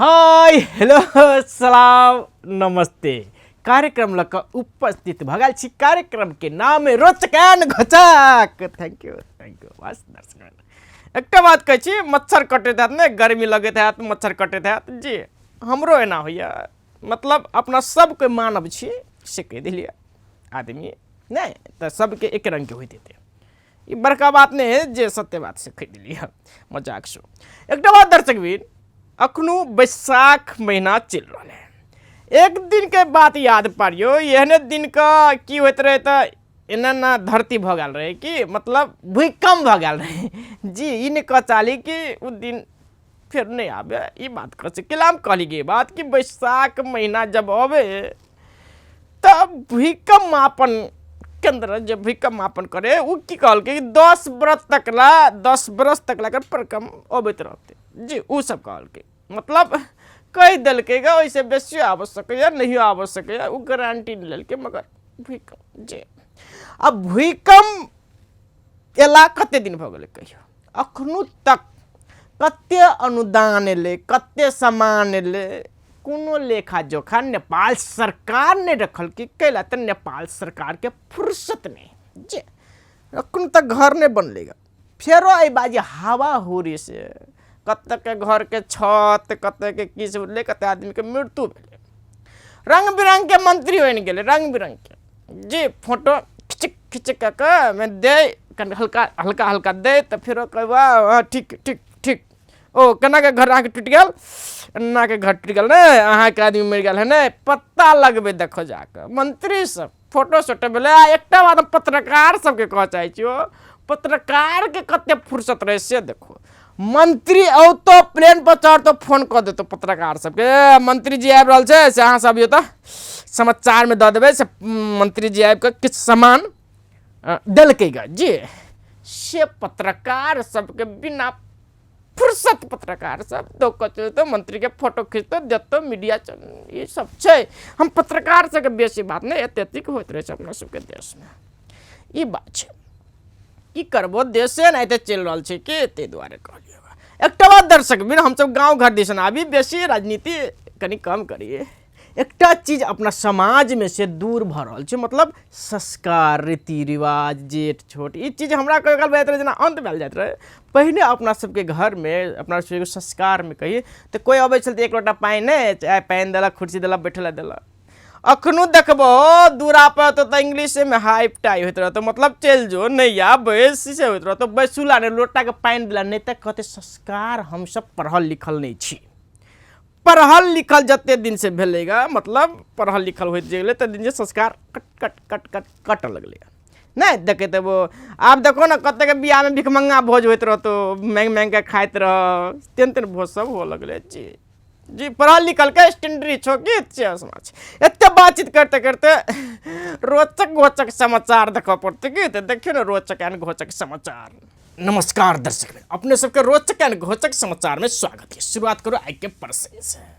Hi hello सलाम नमस्ते कार्यक्रम लक उपस्थित भगल छी। कार्यक्रम के नाम है रोचकन घोचक। थैंक यू बस दर्शक एक बात कह छी, मच्छर कटे थे ने गर्मी लगे थे मच्छर कटे थे जी हमरो एना होइया। मतलब अपना सब के मानव छी से कह दिलिए आदमी नहीं तो सबके एक रंग के होते थे। ये बड़का बात नहीं है जे सत्य बात से कह दिलिए मजाक सो। एक बात दर्शक भी अखनू बैसाख महीना चल रहा है। एक दिन के बात याद पारियो एहने दिन का की होते रहे तो एना ना धरती भ गल रहे कि मतलब भूकंप भ गल रहे जी। इन कह चाली कि उ दिन फिर नहीं आवे। ये बात कर से किलाम कहली गई बात कि बैसाख महीना जब आवे तब भूकंप मापन केंद्र जब भूकंप मापन करे वो की कहल के 10 बरस तक ला प्रकम अबैत रहते जी। वो सब कहल के मतलब कह दिल के वैसे बेसी आवश्यक है नहीं आवश्यक है वो गारंटी नहीं लेल के मगर भूकंप जी। अब भूकंप एला कते दिन भ गए कहियो अखनू तक कते अनुदान एले कते सामान एले कोनो लेखा जोखा नेपाल सरकार ने रखल कि कैला तो नेपाल सरकार के फुर्सत नहीं जी। अखन तक घर नहीं बनलेगा फेरो आई बाजी हवा हो रही से कत के घर के छत कत के किस उड़ले कत आदमी के मृत्यु भेले। रंग बिरंग के मंत्री हो गए रंग बिरंग के जी। फोटो खिचक खिचक के मैं दे हल्का हल्का हल्का दे तो फिर कहवा ठीक ठीक ठीक ओ केना के घर आके टूट गल ना के घर टूट गल ने अहाँ के आदमी मर गल है ने पता लगबे देखो जाके मंत्री सब फोटो सोटो भेले। एकटा बात पत्रकार सबके कह चाहे छी पत्रकार के कते फुर्सत रहे से देखो। मंत्री औ तो प्लेन पर चढ़ तो फोन कर दे तो पत्रकार सबके मंत्री जी आबि रहल छै से अहाँ सब यो तो समाचार में दऽ देबै से मंत्री जी आबि के किछु सामान देलकै ग जी। से पत्रकार सबके बिना फुर्सत पत्रकार सब तो मंत्री के फोटो खींचते देते मीडिया ये सब छै। हम पत्रकार सबके बेसी बात नहीं एतेक होइत रहे छै अपना सबके देश में। ई बात छै की करबो देशे नहीं तो चल रहा है कि ते द्वारे कहलिए। एक बात दर्शक भी हम सब गाँव घर दिसन अभी बेसी राजनीति कनी कम करिए। एकटा चीज अपना समाज में से दूर भ रहल छै मतलब संस्कार रीति रिवाज जेठ छोट ये चीज हमरा कल बात रहे जना अंत भेल जात रहे। पहले अपना सबके घर में अपना सबके संस्कार में कहिए तो कोई अबै छल तो एक लोटा पानी नहीं चाहे पानी दिला कुर्सी दिला बैठला दिला। अखनू देखबो दूरा पर तो इंग्लिश में हाइप टाई होते रहते मतलब चल जो नहीं या बैस से होते रहते बैसुला ने लोटा के पानी दिला नहीं तक कहते संस्कार हम सब पढ़ल लिखल नहीं छी। पढ़ल लिखल जते दिन से भेलेगा मतलब पढ़ल लिखल होते गेले तो दिन से संस्कार कट कट कट कट कट लगलेगा नहीं देखे तो वो आप देखो ना कते के बियाह में भिखमंगा भोज होते रहतो महंग महंग के खाइत रह तेन तेन भोज सब हो लगले जी जी। पढ़ल लिखल के स्टैंडर्ड छो कि समाज एते बातचीत करते करते रोचक घोचक समाचार देखा पड़ते कि देखियो ना रोचक एंड घोचक समाचार। नमस्कार दर्शक अपने सबके रोचक एंड घोचक समाचार में स्वागत है। शुरुआत करो आई के प्रश्न से।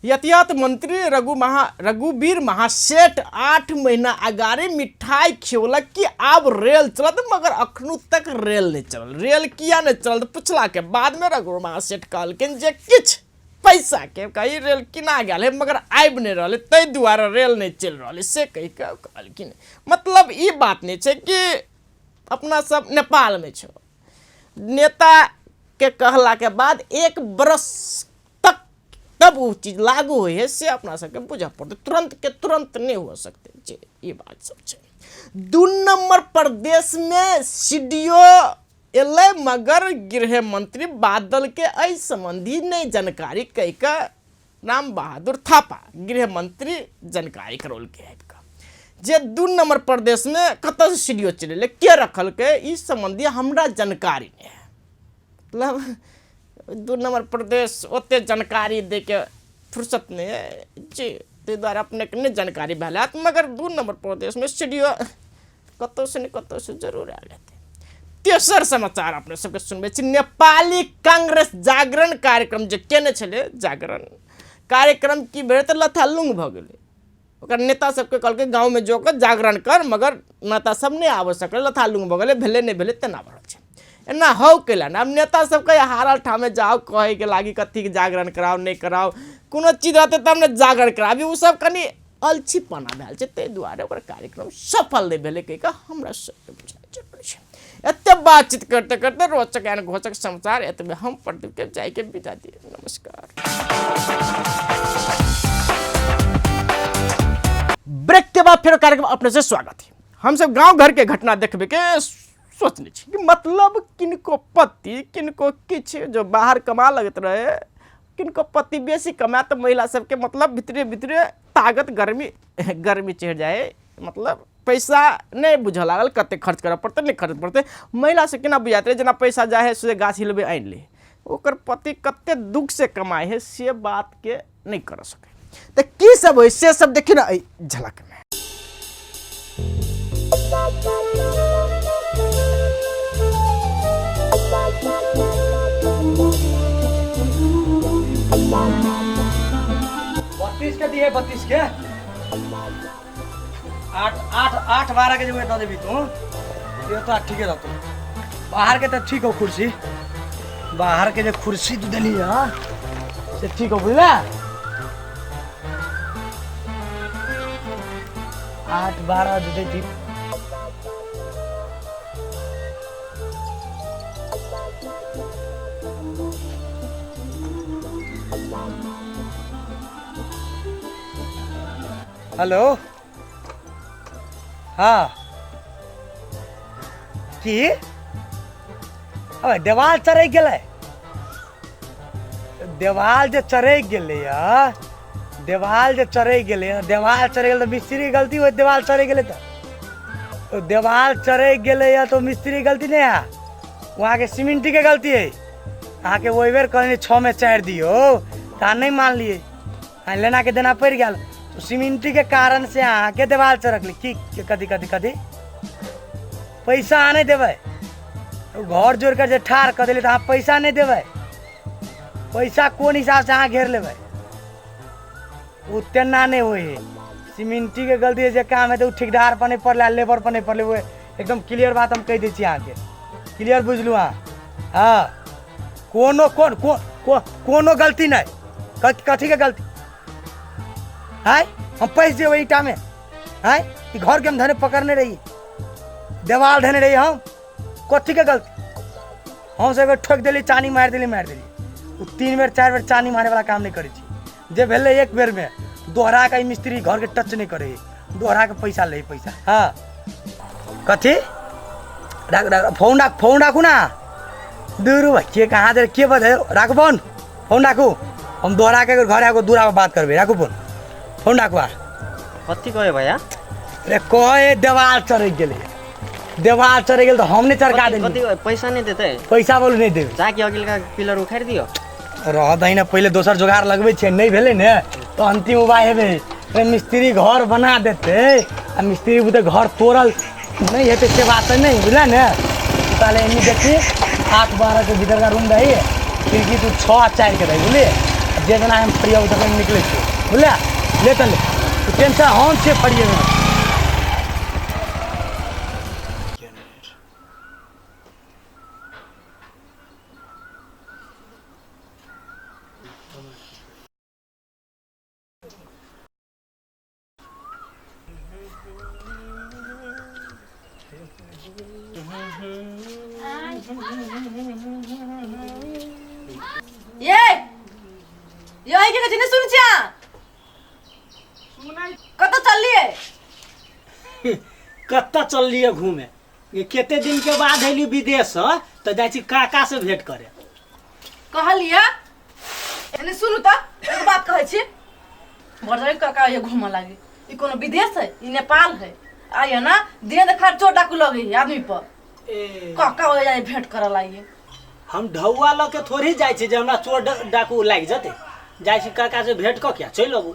यातायात मंत्री रघुवीर महासेठ 8 महीना अगाड़ी मिठाई खियोलक कि अब रेल चलत मगर अखनू तक रेल नहीं चल। रेल किया नहीं चल पूछला के बाद में रघुवीर महासेठ कहलखिन जे किछ पैसा के कही रेल किना गया मगर आबि नहीं रहा तै दुआरे रेल नहीं चल रहा से कही के कहलखिन। मतलब ये बात नहीं है कि अपना सब नेपाल में छो नेता के कहला के बाद 1 बरस तक तब वो चीज लागू हुई है से अपना सबके बुझा पड़ते तुरंत के तुरंत नहीं हो सकते जी। ये बात सब है। 2 नंबर प्रदेश में सीडीओ एले मगर गृह मंत्री बादल के अ संबंधी नहीं जानकारी कह का राम बहादुर थापा गृह मंत्री जानकारी करोल के है जे 2 नंबर प्रदेश में कत से सीडीओ चले के रखल के इस संबंधी हमरा जानकारी नहीं है। मतलब 2 नंबर प्रदेश ओते जानकारी दे के फुर्सत नहीं है जी। ते द्वारा अपने के नहीं जानकारी भैल मगर 2 नंबर प्रदेश में सीडीओ कत से नहीं कत से जरूर आ गए। तेसर समाचार अपने सबके सुनबे छी। नेपाली कांग्रेस जागरण कार्यक्रम जे केने छले जागरण कार्यक्रम की भेल तो लथालुंग भ गेले। ओकर नेता सबके कहल के गाँव में जोकर जागरण कर मगर नेता सब नहीं आबे सकल लथालुंग भ गेले भेले नहीं भेले तेना भरल छै। एना हो केला ना नेता सबके हारल ठामे जाओ कहे के लागी कथी के जागरण कराओ नहीं कराओ कोनो चीज रहते तब ने जागरण कराबी उ सब कनी अलछीपना भेल छै ताहि दुआरे ओकर कार्यक्रम सफल नहीं भेलै कहि कऽ हमरा सबके बुझाइ जरूरी छै। एते बातचीत करते करते रोचक एहन घोचक समाचार एतबे हम प्रदीप के जाय के विदा दिए नमस्कार। ब्रेक के बाद फिर कार्यक्रम अपने से स्वागत है। हम सब गांव घर के घटना देखबे के सोचने छी कि मतलब किनको पति किनको किछ जो बाहर कमा लगत रहे किनको पति बेसी कमाए तो महिला सबके मतलब भितरे भितरे ताकत गर्मी चढ़ जाए मतलब पैसा नहीं बुझे लागल कते खर्च करे पड़ते नहीं खर्च पड़ते महिला से केना बुझाते रहे जना पैसा जाए है से गाछ हिलबे आन ले ओकर पति कते दुख से कमाए है से बात के नहीं कर सके तो की सब है से सब देखी ना झलक में। बत्तीस के दिए 32 के 8 12 के जो दे देबी तू ये तो ठीक है रहतो बाहर के तो ठीक हो कुर्सी बाहर के जो कुर्सी तू देली हां से ठीक हो बुझला 8 12 दे दे ठीक। हेलो हाँ की अबे देवाल चढ़े गेलै देवाल जे चढ़े गेलै देवाल जे चढ़े गेलै देवाल चढ़े गेलै तो मिस्त्री की गलती हो देवाल चढ़े गेलै तो देवाल चढ़े गेलै तो मिस्त्री की गलती नहीं है वहाँ के सीमेंटी के गलती है अहाँ के वही बेर कहनी 6 में 4 दियो तो नहीं मान लिए लेना के देना पड़ गया तो सीमेंटी के कारण से अहाँ के देवाल चढ़कली की कथी कथी कथी पैसा अहाँ नहीं देवे घर जोड़ कर जे ठार कर दिली तो अहाँ पैसा नहीं देवे पैसा कौन हिसाब से अहाँ घेर लेवे उतना नहीं हुई सीमेंटी के गलती जे काम है तो ठेकेदार पर नहीं पड़े लेबर पर नहीं पड़े वो एकदम क्लियर बात हम कह दी अहाँ के क्लियर बुझलू अहाँ हाँ कोनो गलती नहीं कथी के गलती है हम पैसे देवे ईटा में है घर के हम धने पकड़ने रही देवाल धने रही हम कथी के गलती हम से ठोक दिली चानी मार दिली 3 बेर 4 बेर चानी मारे वाला काम नहीं करे जे भेले एक बेर में दोहरा के मिस्त्री घर के टच नहीं करे दोहरा के पैसा ले पैसा हाँ कथी फोन राखू ना दूर भाई के कहाँ दे के बजे राखू फोन राखू हम दोहरा के घर आको दूरा बात करबे राखू फोन राखू कथी कहे भैया अरे कहे देवाल चढ़ गेल तो हमने चरका देली कथी पैसा नहीं देते पैसा बोलू नहीं देबे जाके अगिल का पिलर उखाड़ दियो रह दही ना पहले दोसर जोगाड़ लगबे छे नहीं भेले ने तो अंतिम उपाय हेबे मिस्त्री घर बना देते आ मिस्त्री बुते घर तोड़ल नहीं हेते से बात नहीं बुझला ने ताले एनी देखी 8 12 के भीतर का रूम रही खिड़की तू 6 4 के रही बुझले जे जना हम फ्री हो तक निकले छे बुझला ले तले टेंशन हम से पड़िए में ये आई के कथी सुन छिया कत चलिए कत्ता चललिए घूमे ये केते दिन के बाद अली विदेश तो जाइ छी काका से भेंट करे कहलिया एने सुनु त एक बात कहै छी बड़े काका ये घूम लागे ई कोनो विदेश है ई नेपाल है आइए ना दिन देखा चोट डाकू लगे आदमी पर काका हो जाए भेंट करे लागे हम ढौआ ल के थोड़ी जाइ छी जे हमरा चोर डाकू लाग जते जाइ छी काका से भेंट क क्या चल लगू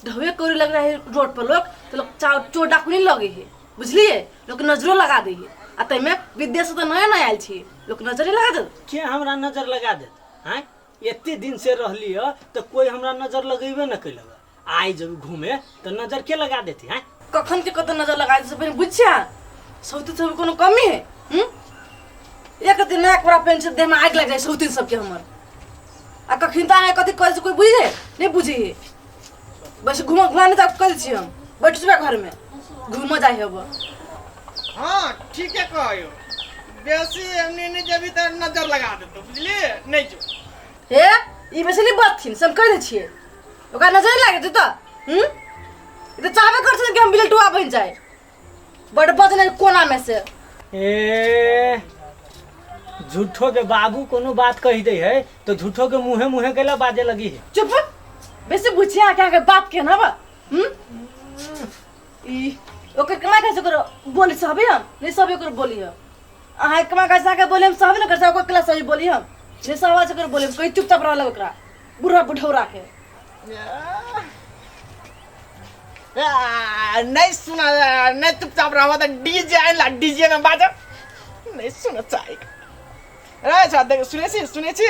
ढौए कोरी लग रहा है रोड पर लोग तो लोग चोर डाकू नहीं लगे है बुझलिए लोग नजरो लगा दी है आ तैमे विदेश तो नया नया आयल छी लोग नजर लगा दे के हमरा नजर लगा दे हैं एते दिन से रहली ह तो कोई हमरा नजर लगेबे न कैलक आई जब घूमे तो नजर के लगा देती हैं कखन के कत नजर लगा दे से बुझछा सब कोनो कमी है देख दिन नया कपड़ा पहन से देह में आग लग जाए सौतीन सबके हमर आ कखिन ता कथि करे से कोई बुझे नहीं बुझी बस घुमाने तक कर छी हम बैठ सुबह घर में घूम जाए अब हाँ ठीक है कहो बेसी हमने नहीं जब तक नजर लगा देतो बुझलिए नहीं जो हे ई बेसी नहीं बात थी सब कह दे छिए ओका नजर लागे तो ई तो चाहबे कर छै कि हम बिलटुआ बन जाए बड़ बदने कोना में से ए झूठो के बाबू कोनो बात कही दे है तो झूठो के मुंहे मुंहे केला बाजे लगी है। चुप बेसी बुझिया के बात के ना बा ई ओकर कमा कैसे करो बोली सब हम नहीं सब ओकर बोली हम आहा कमा कैसे के बोले हम सब न कर सको क्लास सही बोली हम नहीं सब आवाज कर बोले कोई चुपचाप रह लग ओकरा बुढ़ा बुढ़ौरा के नहीं सुना नहीं चुपचाप रहा तो डीजे आइला डीजे में बाजा नहीं सुना चाहिए अरे साथ देख सुने छी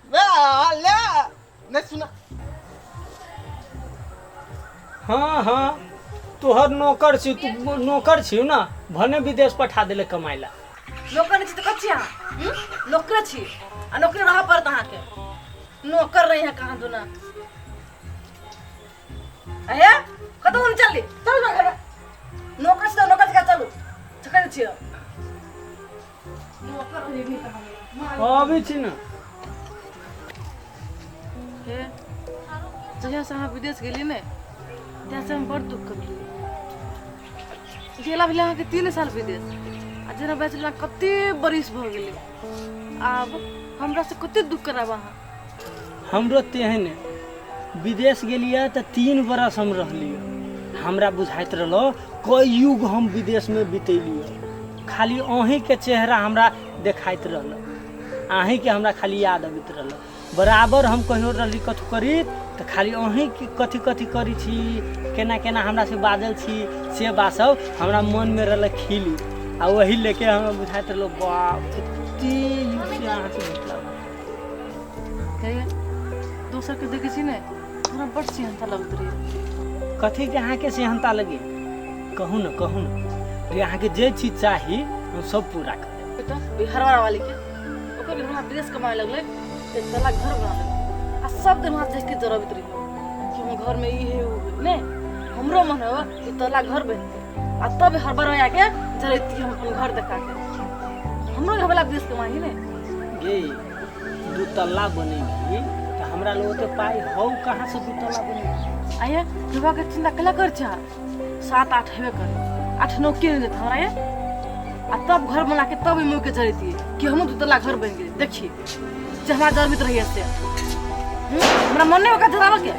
ले नहीं सुना हाँ हाँ तोहर नौकर छी तू नौकर छी ना भने विदेश पठा देले कमाइला नौकर छी तो कच्ची हां नौकर छी आ नौकर रहा पर तहां के नौकर रही है कहां दुना अहे कतो हम चल चल ना घर नौकर से का चलो छकल छी नौकर रही भी कहां अभी छी ना हे जहिया से हम विदेश गेली ने त्या से हम बड़ दुख करली गेला भेला के 3 साल विदेश आ जना बेचला कते बरिस भ गेली अब हमरा से कते दुख कराबा हमरो तेहने विदेश गेलिए तो 3 बरस हम रहलिए हमरा बुझाइत रहलो कई युग हम विदेश में बितेलिए खाली अहीं के चेहरा हमरा देखाइत रहल अहीं के हमरा खाली याद अबित रहल बराबर हम कहियो रहली कथु करी तो खाली अहीं के कथी कथी करी छी केना केना हमरा से बाजल छी से बात सब हमरा मन में रहल खिली आ वही लेके हमरा बुझाइत रहलो बाप एते युग से अहाँ से भेटला हे दोसर के देखै छी ने हमरा बड़ सिहनता लगत रही कथी के अहाँ के सिहनता लगे कहू न रे अहाँ के जे चीज चाही हम सब पूरा कर बेटा बिहार वाली के ओकर भी हमरा विदेश कमाए लगले एक तला घर बना ले आ सब दिन हाथ देख के जरबत रही कि हम घर में ई है वो ने हमरो मन हो कि तला घर बनते आ तब हर बार आके जरती हम अपन घर देखा के हमरो घर वाला विदेश कमाई ने ये 2 तल्ला बनेगी तो हमरा लोग के पाई हो कहां से 2 तल्ला बनेगी आया विवाह के चिंता कला कर छा 7-8 हेबे कर 8-9 के नहीं देता हमरा ये आ तब घर बना के तब मुंह के जरती कि हम 2 तल्ला घर बन गए देखिए जे हमरा जरबित रही से हमरा मन नहीं होगा धरावा के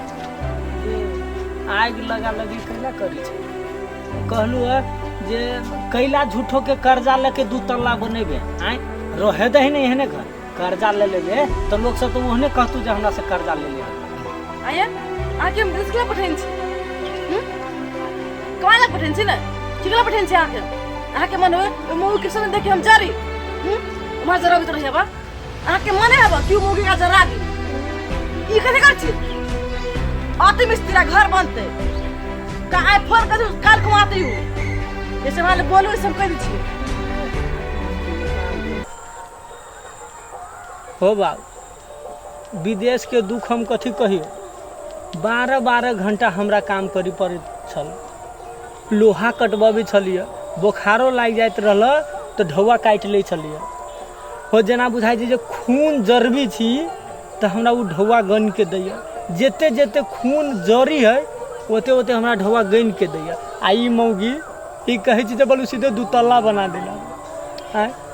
आग लगा लगी कैला करी छै कहलू है जे कैला झूठो के कर्जा लेके 2 तल्ला बनेबे आय रहे दही नहीं है ने घर कर्जा ले लेबे तो लोग सब तो ओहने कहतू जे हमरा से कर्जा ले ले आया आके हम रिस्क ला पठेन छी कमाला पठेन छी ना चिकला पठेन छी आके मन हो मऊ के संग देखे हम जारी हमरा जरा भीतर हेबा आके मन हेबा क्यों मऊ के जरा दी ई कथे कर छी आते मिस्त्री घर बनते का आई फोन कर काल को आते हूं जैसे वाले बोलो सब कह दी छी हो बाबू विदेश के दुख हम कथी कहियो 12 घंटा हमरा काम करी पड़ैत छल लोहा कटबे छलिए बोखारो लागि जाइत रहल तो ढौआ काटि लै छलिए हो जेना बुझाइ छै जे खून जरबी छी तो हमरा उ ढौआ गन के दैया जेते जेते खून जरी है ओते ओते हमरा ढौआ गन के दैया आ ई मौगी ई कहै छी जे बोलू सीधे 2 तल्ला बना देला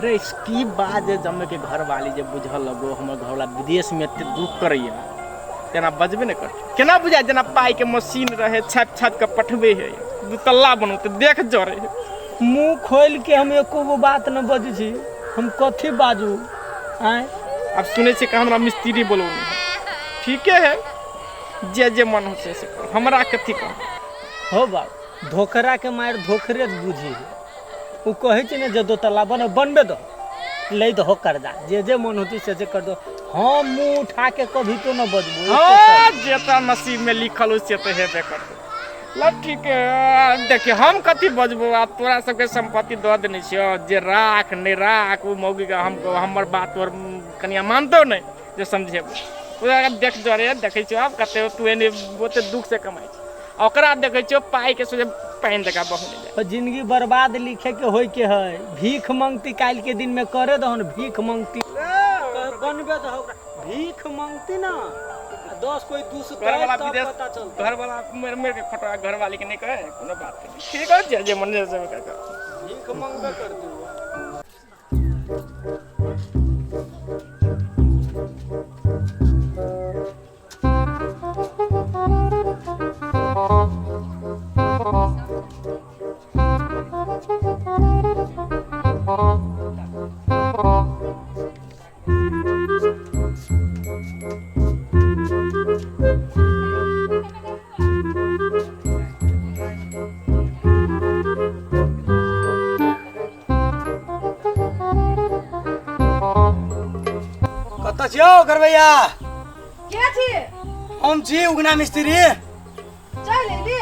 रे इसकी बात जे जमे के घर वाली जे बुझल लगो हमर घर वाला विदेश में एते दुख करैया केना बजबे न कर केना बुझाय जेना पाई के मशीन रहे छाप छाप के पठबे है 2 तल्ला बनौते देख जरे मुंह खोल के हम एको गो बात न बजै छी हम कथी बाजू आय अब सुने छी कि हमरा मिस्त्री बोलो ठीक है जे मन हो से कर हमरा कथी कह हो बाप धोखरा के मार धोखरे बुझी उ कहै छै ने जे 2 तल्ला बनबे दो ले दो कर्जा जे मन होती से कर दो हम मुंह उठा के कभी तो न बजबो हां जेता नसीब में लिखल हो से तो हेबे कर मतलब ठीक है। देखिए हम कथी बजबो, आप तोरा सबके संपत्ति दऽ देने छियो, जे राख नहीं राख वो मौगी का हमको हमर बात और कनिया मानतो नहीं जे समझे पूरा देख जो रे देखे छियो आप कते तू एने ओते दुख से कमाई छी, ओकरा देखे छियो पाई के सोचे पाइन देका बहु नहीं जाए। जिंदगी बर्बाद लिखे के होय के है, भीख मांगती काल के दिन में करे दहन, भीख मांगती बनबे दहो, भीख मांगती ना 10 कोई दूसरा घर वाला तब विदेश पता चलता। घर वाला मेरे के खटवा घर वाली के नहीं कहे कोनो बात नहीं, ठीक है जे मन से कहता भीख मांगबे करती हो। कत छियो करबैया? क्या छी? हम छी उगना मिस्त्री। चल ले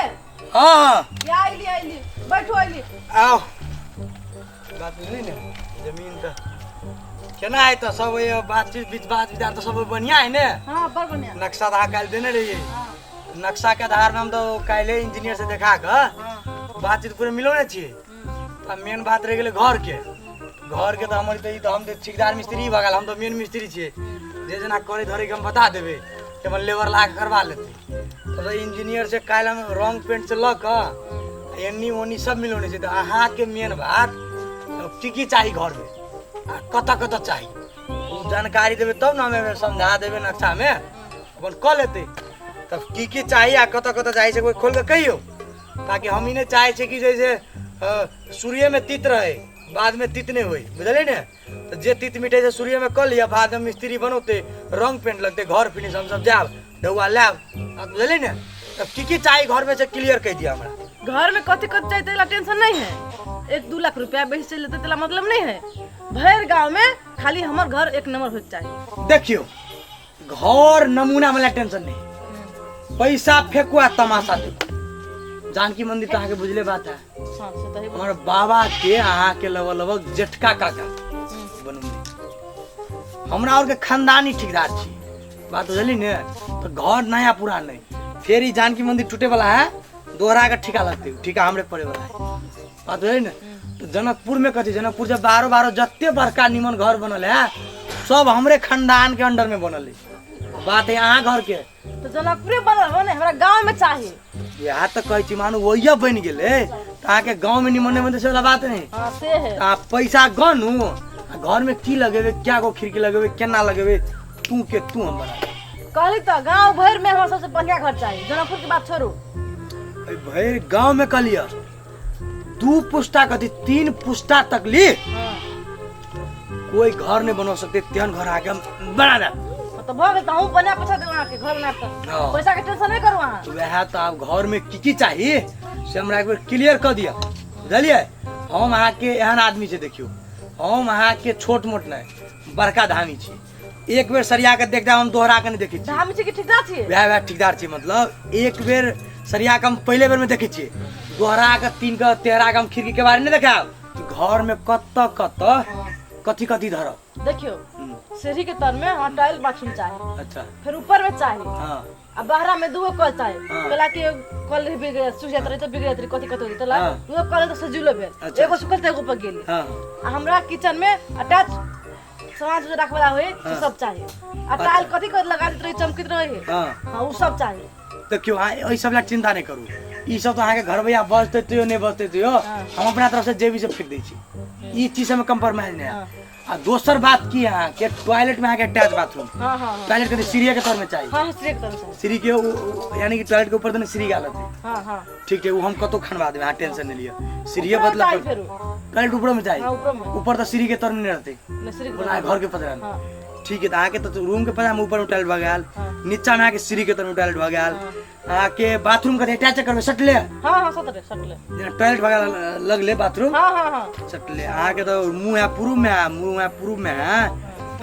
हाँ या आइली बैठो आइली। आओ बात नहीं ने जमीन तो केना है तो सब ये बातचीत बात विचार तो सब बढ़िया है ने। हां बड़ बढ़िया। नक्शा तो काल देने रहिए, नक्शा के आधार में हम तो काले इंजीनियर से देखा कर बातचीत पूरे मिलोने छिए। अब मेन बात रह गेले घर के तो हमारी तो हम तो ठेकेदार मिस्त्री भगल, हम तो मेन मिस्त्री छिए। जे जना करे धरे के हम बता देबे कि हम लेबर ला के करवा लेते। तो इंजीनियर से काल हम रंग पेंट से लक एनी ओनी सब मिलोने छै। तो अहाँ के मेन बात की चाहिए घर में कत चाहिए उ जानकारी देबे तब ना हमें समझा देबे नक्शा में अपन क लेते। तब की चाहिए आ कत चाहिए से कोई खोल के कहियो, ताकि हम ही नहीं चाहे छे कि जैसे सूर्य में तीत रहे बाद में तीत नहीं हुई, बुझलिए ने। तो जे तीत मिटे से सूर्य में कर लिया, बाद में मिस्त्री बनोते रंग पेंट लगते घर फिनिश हम सब जाब डुआ लाब, बुझलिए ने। तब की चाहिए घर में से क्लियर कह दिया हमरा। घर में कथी चाहिए तेला टेंशन नहीं है। 1-2 लाख रुपया बेच से लेते तेला मतलब नहीं है। भर गांव में खाली हमर घर एक नंबर हो चाहिए। देखियो घर नमूना वाला टेंशन नहीं, पैसा फेंकुआ तमाशा देखो। जानकी मंदिर तो आके बुझले बात है। हमारे बाबा के अहाँ के लगभग जेठका काका बनूंगी, हमरा और के खानदानी ठेकेदार छी, बात बुझली ने। तो घर नया पुरान नहीं, फिर ही जानकी मंदिर टूटे वाला है, दोहरा का ठिका लगते ठिका हमरे पड़े वाला है, बात बुझली ने। तो जनकपुर में कथी, जनकपुर जब 12 जत्ते बड़का निमन घर बनल है सब हमरे खानदान के अंडर में बनल है। बात है यहाँ घर के तो जनकपुर बनल हो ने, हमरा गांव में चाहिए। यहाँ तक कहे छी मानू वही बन गए तो आके गाँव में निमन निमन से वाला बात नहीं। हां से है। आप पैसा गनू घर में की लगेबे, क्या को खिड़की लगेबे, केना लगेबे, तू हम बना कहली तो गांव भर में हमरा सबसे बढ़िया घर चाहिए। जनकपुर की बात छोड़ो, भाई गाँव में कलिया 2 पुस्ता कथी 3 पुस्ता तक ली कोई घर नहीं बना सकते, तेन घर आके हम बना दे। तो भग त हूं बना पैसा दे वहां के घर बना त हाँ। पैसा के टेंशन नहीं करू वहां। वह तो आप घर में की चाहिए से हमरा एक बार क्लियर कर दिया, बुझलिए। हम अहाँ के एहन आदमी से देखियो, हम अहाँ के छोट मोट नहीं बड़का धामी छी। एक बेर सरिया के देख हम दोहरा के नहीं देखे छी। धामी छी कि ठेकेदार छी? वह ठेकेदार छी, मतलब एक बेर सरिया के हम पहले बेर में देखे छी, दोहरा के 3 के 13 के हम खिड़की के बारे में देखा। घर में कथी धरब देखियो सीढ़ी के तर में हां टाइल बाथरूम चाहिए। अच्छा फिर ऊपर में चाहिए। हां अब बाहर में 2 कल चाहिए। हाँ। कला के कल बिगड़ सुजात रही तो बिगड़ रही कथी होती तो ला हाँ। 2 कल तो सजुलो भेल। अच्छा। एगो सुकल ते एगो पर गेली। हां आ हमरा किचन में अटैच सामान जो रखवाला होई हाँ। सब चाहिए। आ टाइल कथी कर लगा देत रही चमकित रही। हां हां वो सब चाहिए। देखियो ई सब ला चिंता नहीं करू, ई सब तो अहाँ के घर भैया बचते तो नहीं बचते तो हम अपना तरफ से जेबी से फेंक दै छी, ई चीज में कंप्रोमाइज नहीं है। आ दोसर बात की है कि टॉयलेट में आके अटैच बाथरूम, हां हां टॉयलेट के सीढ़ी के तर में चाहिए। हां सीढ़ी के तर में चाहिए। सीढ़ी के यानी कि टॉयलेट के ऊपर तो सीढ़ी गालत है। हां हां ठीक है वो हम कतो खनवा देबे, हां टेंशन नहीं लियो। सीढ़ी ऊपर में बदला चाहिए फिर टॉयलेट ऊपर में चाहिए। हां ऊपर में ऊपर तो सीढ़ी के तर में नहीं रहते, न सीढ़ी के बोला घर के पदरा में। हां ठीक है, तो आके तो रूम के पदरा में ऊपर में टॉयलेट भगाल, नीचा में आके सीढ़ी के तर में टॉयलेट भगाल, आके बाथरूम का अटैच करबे सटले। हां हां सटले टॉयलेट भगाल लगले बाथरूम हां हां हां सटले। आके तो मुंह है पूर्व में है, मुंह है पूर्व में है,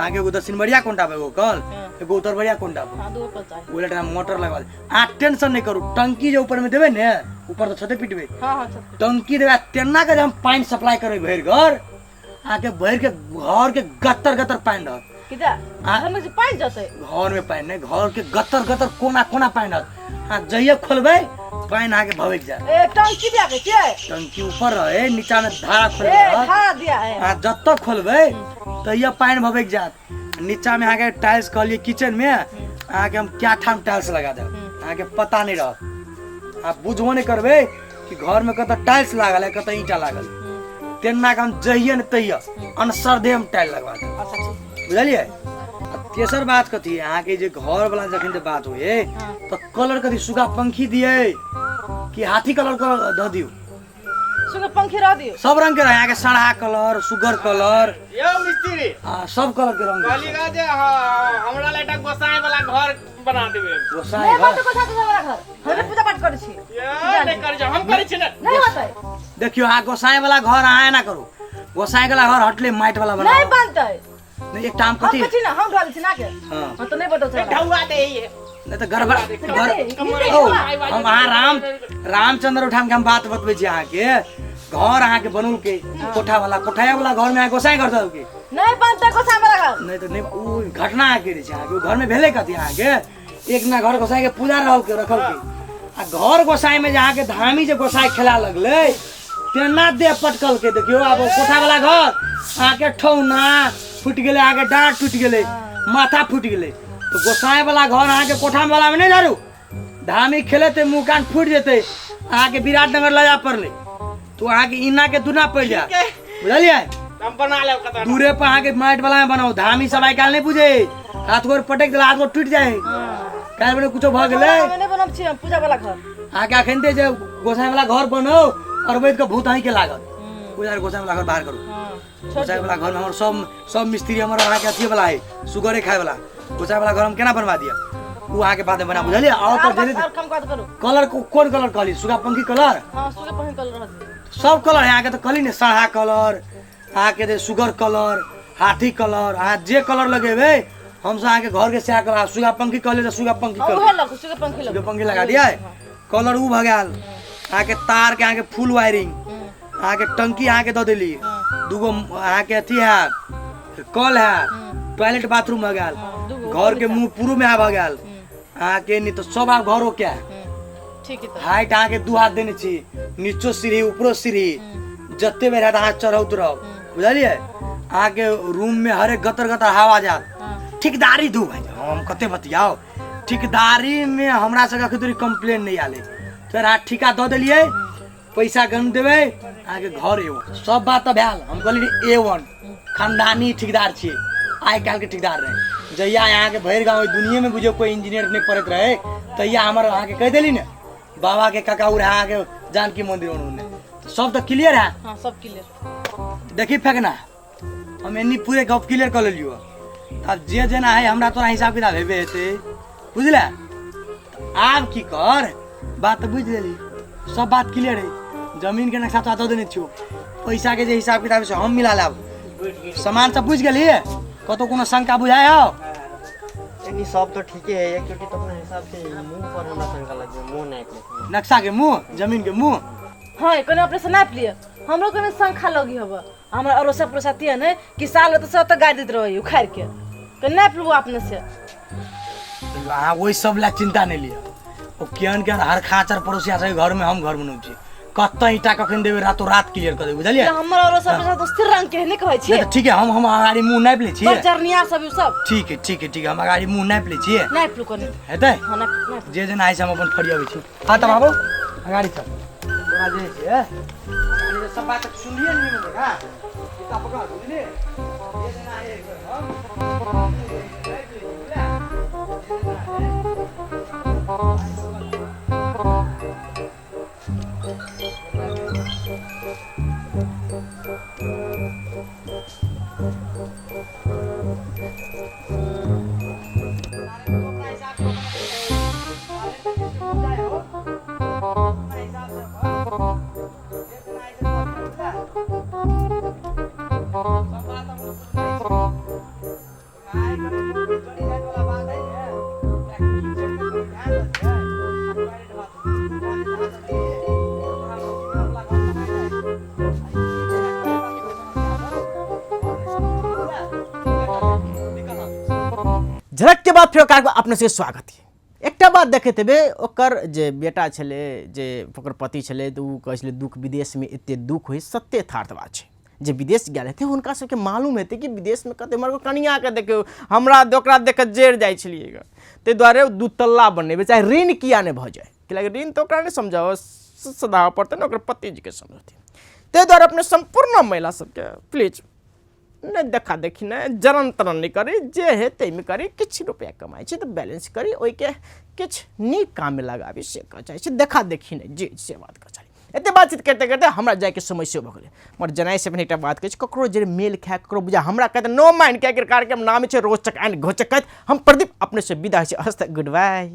आगे वो दक्षिण बढ़िया कोंटा पे वो कल एगो उतर बढ़िया कोंडा पर हाँ दो पर चाहिए वो लेटर मोटर लगवा दे आ टेंशन नहीं करू टंकी जो ऊपर में देबे ने ऊपर तो छते पिटबे हाँ हाँ सब टंकी देबे तेना के जे हम पानी सप्लाई करे भर घर आके भर के घर के गतर गतर पानी रह किधर घर में से पानी जाते घर में पानी नहीं घर के गतर गतर कोना कोना पानी रह आ जइए खोलबे पानी आके भवेक जा ए टंकी दिया के छे टंकी ऊपर रहे नीचा में धारा खोले ए रह खाना दिया है आ जब तक खोलबे तो ये पानी भवेक जात नीचा में आके टाइल्स कहलिए किचन में आके हम क्या ठाम टाइल्स लगा दे आके पता नहीं रह आप बुझबो नहीं करबे कि घर में कत टाइल्स लागल है कत ईंटा लागल तेना का हम जइए न तइया अनसर दे हम टाइल लगवा दे अच्छा ठीक बुझलिए अब तेसर बात कथी है अहाँ के जे घर वाला जखन जे बात हुए तो कलर कथी सुगा पंखी दिए कि हाथी कलर कर द दियो सुगर पंखी रह दियो सब रंग के रहे यहाँ के सड़ा कलर सुगर कलर यो मिस्त्री सब कलर के रंग कहलीगा जे हमरा लेटा गोसाई वाला घर बना देबे गोसाई नहीं घर बात को साथ वाला घर हमें पूजा पाठ करे छी ये नहीं कर जा हम करे छी ना नहीं होता देखियो हाँ गोसाई वाला घर आए ना करो गोसाई वाला घर हटले माइट वाला बना नहीं बनता है नहीं एक टाइम हम कथी कथी ना हम ढाल छी ना के हाँ हम तो नहीं बतो चला ढौआ दे ये नहीं तो घर हम अहाँ रामचंद्र उठाम के हम बात बतबे छी अहाँ के घर अहाँ के बनल के कोठा वाला घर में अहाँ गोसाई घर दो के नहीं बनता को सामने लगा नहीं तो नहीं वो घटना के रही अहाँ के घर में भेले कथी अहाँ के एक ना घर गोसाई के पूजा रहल के रखल के आ घर गोसाई में जहाँ के धामी जे गोसाई खेला लगले तेना दे पटकल के देखियो अब कोठा वाला घर अहाँ के ठौना फूट गेले अहाँ के डांट टूट गेले माथा फूट गेले तो गोसाई वाला घर अहाँ के कोठा वाला में नहीं झाड़ू धामी खेले ते मुंह कान फूट जेते अहाँ के विराटनगर ले जा पड़ले तो अहाँ के इना के दुना पड़ जा बुझलिए हम बना ले कत दूरे पर अहाँ के माइट वाला में बनाओ धामी सब आई काल नहीं बुझे हाथ गोर पटक दिला हाथ गोर टूट जाए काल बने कुछ भ गेले मैंने बनब छी हम पूजा वाला घर अहाँ के अखन दे जे गोसाई वाला घर बनो और वैद के भूत अहीं के लागत पूजा गोसाई वाला घर बाहर करो हां गोसाई वाला घर में हमर सब मिस्त्री हमर अहाँ के अथी वाला है सुगरे खाए वाला गोसाई वाला घर हम केना बनवा दिया वो अहाँ के बाद में बना बुझलिए और तो जल्दी और कम बात करो कलर कौन कलर कहली सुगा पंखी कलर हां सुगे पंखी कलर रह दियो सब कलर है अहाँ के तो कहली ने साढ़ा कलर अहाँ के सुगर कलर हाथी कलर अहाँ जे कलर लगेबे हमसे अहाँ के घर के सैह कलर सुगा पंखी कहले तो सुगा पंखी हां कलर उहे लग सुगे पंखी लग सुगा पंखी लगा दिया कलर ऊ भगाल अहाँ के तार के अहाँ के फुल वायरिंग अहाँ के टंकी अहाँ के दे देली दूगो अहाँ के अथी है कल है टॉयलेट बाथरूम भगाल घर के मुंह पूर्व में आ भगाल अहाँ के नहीं तो सब आप घरों क्या ठीक है तो हाइट अहाँ के 2 हाथ देने छी नीचो सीढ़ी ऊपरो सीढ़ी जत्ते बेर हाथ हाथ चढ़ उतरब बुझलिए अहाँ के रूम में हरे गतर गतर हवा जात ठेकेदारी दू भाई हम कते बतियाओ ठेकेदारी में हमरा से कखनी कंप्लेन नहीं आले फिर अहाँ ठिका दे दिलिए पैसा गन देवे अहाँ के घर एवन सब बात तो भैल हम कहली A1 खानदानी ठेकेदार छिए आइ काल के ठेकेदार रहे जहिया यहाँ के भैर गाँव दुनिया में बुझे कोई इंजीनियर नहीं पड़त रहे तहिया हमारे अहाँ के कह दिली ने बाबा के काका रहे अहाँ के जानकी मंदिर उन्होंने सब तो क्लियर है हां सब क्लियर देखी फेंकना हम एनी पूरे गप क्लियर कर लियो अब जे जना है हमरा तोरा हिसाब किताब हेबे हेते बुझले आब की कर बात बुझ लेली सब बात क्लियर है जमीन के नक्शा तो देने छियो पैसा के जे हिसाब किताब से हम मिला लेब सामान सब बुझ गेली कतो कोनो शंका बुझाय हो नहीं सब तो ठीक है क्योंकि तो अपने हिसाब से मुंह पर हमरा शंका लग गया मुंह नहीं पे नक्शा के मुंह जमीन के मुंह हां कोने ऑपरेशन नाप लिए हमरो कोने शंखा लगी हबा हमरा अरोसा प्रसाती है ने कि साल तो सब तो गाड़ देत रही उखाड़ के कोने नाप लो अपने से हाँ वही सब ला चिंता नहीं लिया वो केहन केहन हर खाचर पड़ोसिया से घर में हम घर बनौ छी कत्ता ईटा कखन देबे रातो रात क्लियर कर दे बुझलिए हमर अरोसा प्रसाद स्थिर रंग के नहीं कहै छी नहीं तो ठीक है हम अगाड़ी मुंह नाप ले छी बचरनिया सब ठीक है हम अगाड़ी मुंह नाप ले छी नाप लो कोने हेतै हां नाप जे जना आइ से हम अपन फरियाबै छी हां त बाबू अगाड़ी चल तोरा जे छै अगाड़ी सब बात सुनलिए नहीं मुझे हां किताब पकड़ बुझलिए जे जना आइ बाद फिर ओकरा अपने से स्वागत है। एकटा बात देखैत हेबै, ओकर जे बेटा छलै, जे ओकर पति छलै, तऽ ओ कहै छलै दुख विदेशमे एते दुख होइ, सत्य यथार्थ बात छै। जे विदेश गेल हेतै हुनका सबके मालूम हेतै कि विदेशमे कते हमर कनियाँके देखियौ, हमरा ओकरा देख कऽ जरि जाइ छलियै ग। ताहि दुआरे दू तल्ला बनेबै, चाहे ऋण किया नहि भऽ जाए, कैलाकि ऋण तऽ ओकरा नहि समझाओ सधाबऽ पड़तै ने, ओकर पतिजीके समझतै। ताहि दुआरे अपने संपूर्ण महिला सबके प्लीज नहीं देखा देखी नहीं, जरन तरन नहीं करी, जे है ताहिमे करी। किछु रुपया कमाई छै तऽ बैलेंस करी, ओहिके किछु नीक काममे लगाबी, से कह चाहै छै। देखा देखी नहीं, जी से बात कह चाही। एते बातचीत करते करते हमरा जायके समय से भऽ गेलै। मगर जनाइ से एकटा बात कहै छै, ककरो जे मेल खाए, ककरो बुझा, हमरा कहते नो माइंड, कियाकि कार्यक्रम नाम छै रोचक एंड घोचक। हम प्रदीप अपने से विदा होइ छी। Good bye.